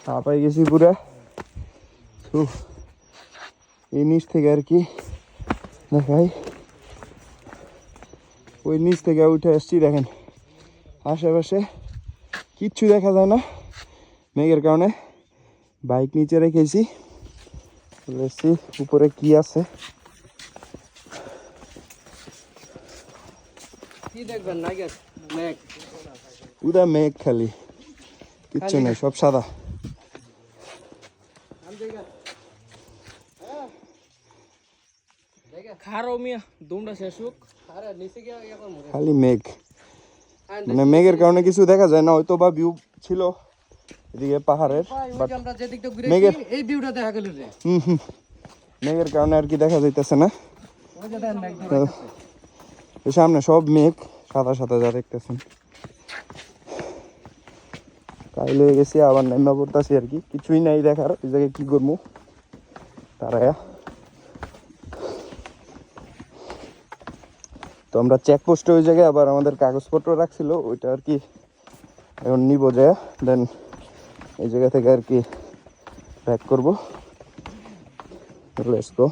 হাঁপাই গেছি পুরা। এই নিচ থেকে আর কি দেখাই, ওই নিচ থেকে উঠে আসছি, দেখেন আশেপাশে কিচ্ছু দেখা যায় না মেঘের কারণে। বাইক নিচে রেখেছি, দেখছি উপরে কি আছে। কি দেখবেন না মেঘ, পুরা মেঘ, খালি কিচ্ছু নেই, সব সাদা। খারো মিয়া দুমটা শেষ হোক, আরে নিচে গিয়ে এখন খালি মেঘ, মানে মেঘের কারণে কিছু দেখা যায় না। হয়তো বা ভিউ ছিল এদিকে পাহাড়ের, আমরা যে দিকটা ঘুরে মেঘের এই ভিউটা দেখা গেল রে। মেঘের কারণে আর কি দেখা যাইতেছে না। ওই যে দেখেন মেঘ ধরে আছে। সামনে সব মেঘ সাদা সাদা যা দেখতেছেন। কাইল হয়ে গেছি, আবার নেমা পড়তেছি আর কি, কিছুই নাই দেখার। এই জায়গায় কি করবো তারা। তো আমরা চেকপোস্টে ওই জায়গায় আবার আমাদের কাগজপত্র রাখছিল, ওইটা আর কি এখন নিবো যায়, দেন এই জায়গা থেকে আর কি ব্যাক করবো। Let's go.